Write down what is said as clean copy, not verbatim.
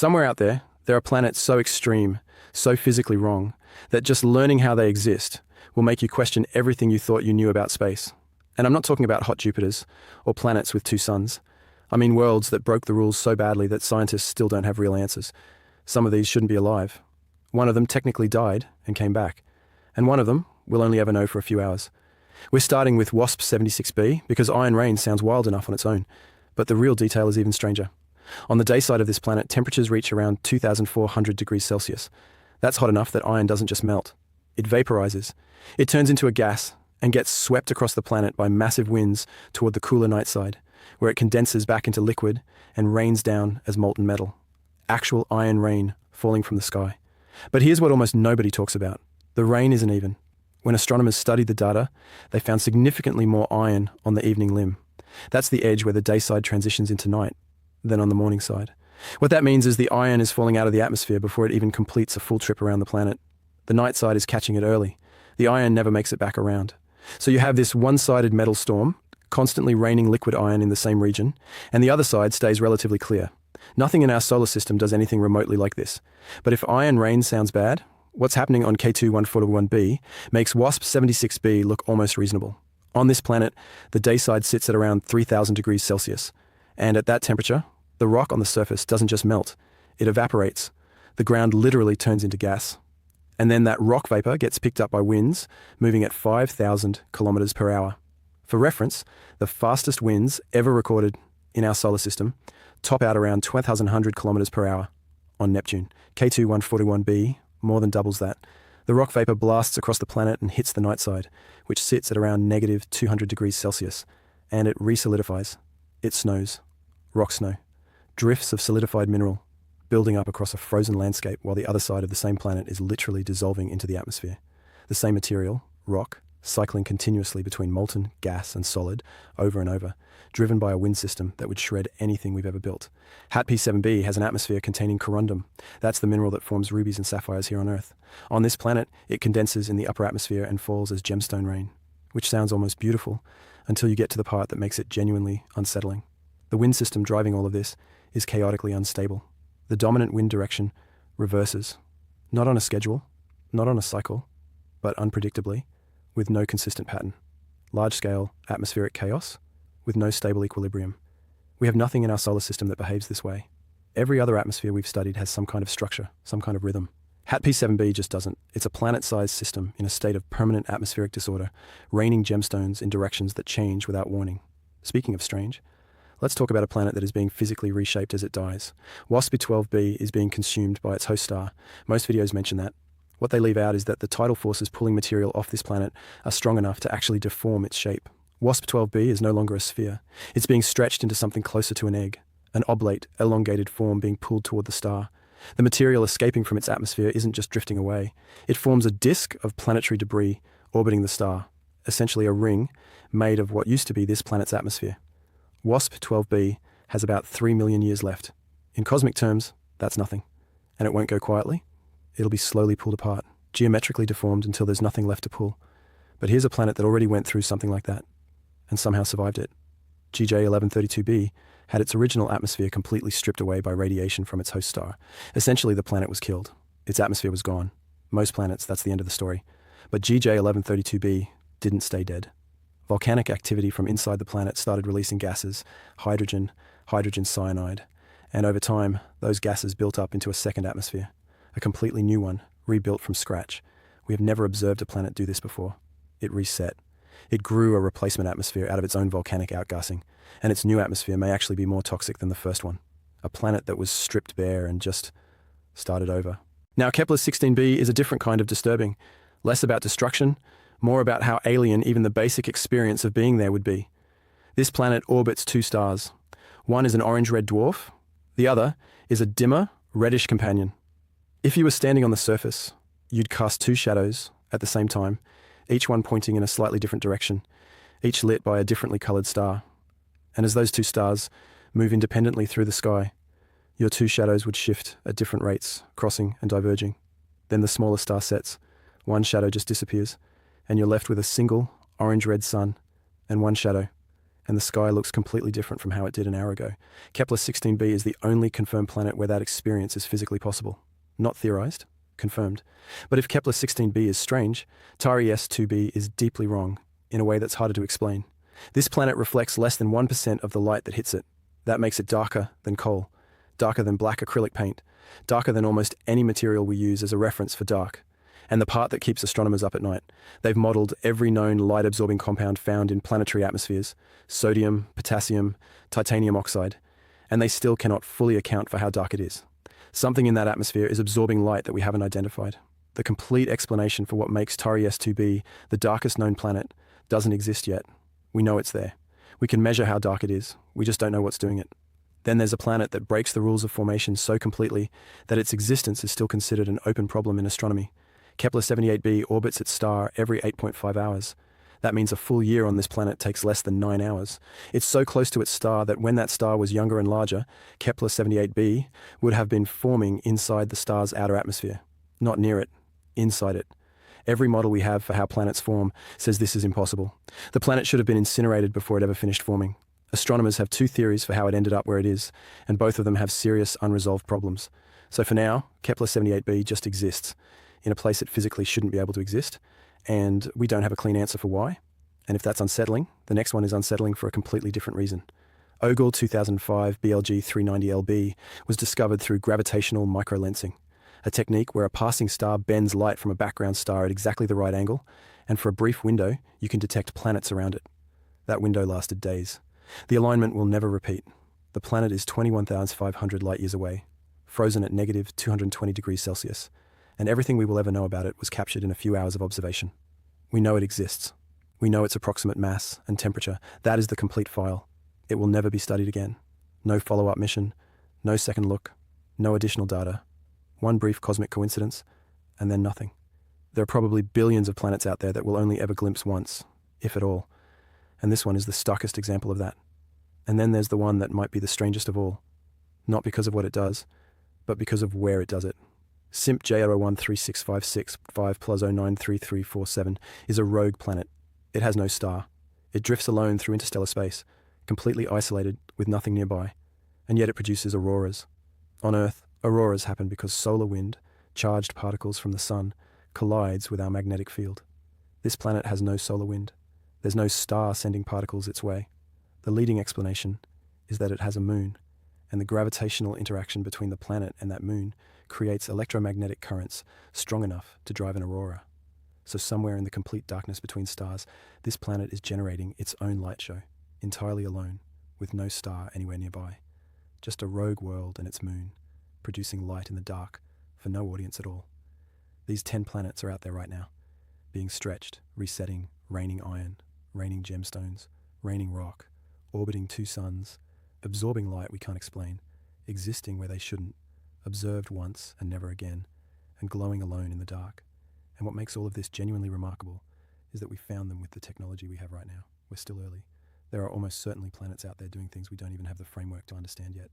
Somewhere out there, there are planets so extreme, so physically wrong, that just learning how they exist will make you question everything you thought you knew about space. And I'm not talking about hot Jupiters or planets with two suns. I mean worlds that broke the rules so badly that scientists still don't have real answers. Some of these shouldn't be alive. One of them technically died and came back. And one of them we'll only ever know for a few hours. We're starting with WASP 76b because iron rain sounds wild enough on its own. But the real detail is even stranger. On the day side of this planet, temperatures reach around 2,400 degrees Celsius. That's hot enough that iron doesn't just melt. It vaporizes. It turns into a gas and gets swept across the planet by massive winds toward the cooler night side, where it condenses back into liquid and rains down as molten metal. Actual iron rain falling from the sky. But here's what almost nobody talks about. The rain isn't even. When astronomers studied the data, they found significantly more iron on the evening limb. That's the edge where the day side transitions into night, than on the morning side. What that means is the iron is falling out of the atmosphere before it even completes a full trip around the planet. The night side is catching it early. The iron never makes it back around. So you have this one-sided metal storm, constantly raining liquid iron in the same region, and the other side stays relatively clear. Nothing in our solar system does anything remotely like this. But if iron rain sounds bad, what's happening on K2-141b makes WASP 76b look almost reasonable. On this planet, the day side sits at around 3,000 degrees Celsius. And at that temperature, the rock on the surface doesn't just melt, it evaporates. The ground literally turns into gas. And then that rock vapor gets picked up by winds, moving at 5,000 kilometers per hour. For reference, the fastest winds ever recorded in our solar system top out around 1,200 kilometers per hour on Neptune. K2-141b more than doubles that. The rock vapor blasts across the planet and hits the night side, which sits at around negative 200 degrees Celsius, and it resolidifies. It snows. Rock snow. Drifts of solidified mineral building up across a frozen landscape while the other side of the same planet is literally dissolving into the atmosphere. The same material, rock, cycling continuously between molten, gas, and solid over and over, driven by a wind system that would shred anything we've ever built. HAT P7b has an atmosphere containing corundum. That's the mineral that forms rubies and sapphires here on Earth. On this planet, it condenses in the upper atmosphere and falls as gemstone rain, which sounds almost beautiful until you get to the part that makes it genuinely unsettling. The wind system driving all of this is chaotically unstable. The dominant wind direction reverses, not on a schedule, not on a cycle, but unpredictably, with no consistent pattern. Large-scale atmospheric chaos with no stable equilibrium. We have nothing in our solar system that behaves this way. Every other atmosphere we've studied has some kind of structure, some kind of rhythm. HAT P7b just doesn't. It's a planet-sized system in a state of permanent atmospheric disorder, raining gemstones in directions that change without warning. Speaking of strange, let's talk about a planet that is being physically reshaped as it dies. WASP 12b is being consumed by its host star. Most videos mention that. What they leave out is that the tidal forces pulling material off this planet are strong enough to actually deform its shape. WASP 12b is no longer a sphere. It's being stretched into something closer to an egg, an oblate, elongated form being pulled toward the star. The material escaping from its atmosphere isn't just drifting away. It forms a disk of planetary debris orbiting the star, essentially a ring made of what used to be this planet's atmosphere. WASP 12b has about 3 million years left. In cosmic terms, that's nothing. And it won't go quietly. It'll be slowly pulled apart, geometrically deformed until there's nothing left to pull. But here's a planet that already went through something like that, and somehow survived it. GJ 1132b had its original atmosphere completely stripped away by radiation from its host star. Essentially, the planet was killed. Its atmosphere was gone. Most planets, that's the end of the story. But GJ 1132b didn't stay dead. Volcanic activity from inside the planet started releasing gases, hydrogen, hydrogen cyanide, and over time, those gases built up into a second atmosphere, a completely new one, rebuilt from scratch. We have never observed a planet do this before. It reset. It grew a replacement atmosphere out of its own volcanic outgassing, and its new atmosphere may actually be more toxic than the first one. A planet that was stripped bare and just started over. Now, Kepler-16b is a different kind of disturbing, less about destruction, more about how alien even the basic experience of being there would be. This planet orbits two stars. One is an orange-red dwarf. The other is a dimmer, reddish companion. If you were standing on the surface, you'd cast two shadows at the same time, each one pointing in a slightly different direction, each lit by a differently colored star. And as those two stars move independently through the sky, your two shadows would shift at different rates, crossing and diverging. Then the smaller star sets, one shadow just disappears, and you're left with a single orange-red sun and one shadow, and the sky looks completely different from how it did an hour ago. Kepler-16b is the only confirmed planet where that experience is physically possible. Not theorized, confirmed. But if Kepler-16b is strange, TARI-S2b is deeply wrong, in a way that's harder to explain. This planet reflects less than 1% of the light that hits it. That makes it darker than coal, darker than black acrylic paint, darker than almost any material we use as a reference for dark. And the part that keeps astronomers up at night. They've modeled every known light-absorbing compound found in planetary atmospheres: sodium, potassium, titanium oxide, and they still cannot fully account for how dark it is. Something in that atmosphere is absorbing light that we haven't identified. The complete explanation for what makes TARI-S2b the darkest known planet doesn't exist yet. We know it's there. We can measure how dark it is. We just don't know what's doing it. Then there's a planet that breaks the rules of formation so completely that its existence is still considered an open problem in astronomy. Kepler-78b orbits its star every 8.5 hours. That means a full year on this planet takes less than 9 hours. It's so close to its star that when that star was younger and larger, Kepler-78b would have been forming inside the star's outer atmosphere. Not near it, inside it. Every model we have for how planets form says this is impossible. The planet should have been incinerated before it ever finished forming. Astronomers have two theories for how it ended up where it is, and both of them have serious unresolved problems. So for now, Kepler-78b just exists in a place it physically shouldn't be able to exist, and we don't have a clean answer for why. And if that's unsettling, the next one is unsettling for a completely different reason. Ogle 2005 BLG 390LB was discovered through gravitational microlensing, a technique where a passing star bends light from a background star at exactly the right angle, and for a brief window, you can detect planets around it. That window lasted days. The alignment will never repeat. The planet is 21,500 light-years away, frozen at negative 220 degrees Celsius, and everything we will ever know about it was captured in a few hours of observation. We know it exists. We know its approximate mass and temperature. That is the complete file. It will never be studied again. No follow-up mission, no second look, no additional data. One brief cosmic coincidence, and then nothing. There are probably billions of planets out there that we'll only ever glimpse once, if at all. And this one is the starkest example of that. And then there's the one that might be the strangest of all. Not because of what it does, but because of where it does it. SIMP J013656 5+093347 is a rogue planet. It has no star. It drifts alone through interstellar space, completely isolated with nothing nearby. And yet it produces auroras. On Earth, auroras happen because solar wind, charged particles from the sun, collides with our magnetic field. This planet has no solar wind. There's no star sending particles its way. The leading explanation is that it has a moon, and the gravitational interaction between the planet and that moon creates electromagnetic currents strong enough to drive an aurora. So somewhere in the complete darkness between stars, this planet is generating its own light show, entirely alone, with no star anywhere nearby. Just a rogue world and its moon, producing light in the dark for no audience at all. These 10 planets are out there right now, being stretched, resetting, raining iron, raining gemstones, raining rock, orbiting 2 suns, absorbing light we can't explain, existing where they shouldn't, observed once and never again, and glowing alone in the dark. And what makes all of this genuinely remarkable is that we found them with the technology we have right now. We're still early. There are almost certainly planets out there doing things we don't even have the framework to understand yet.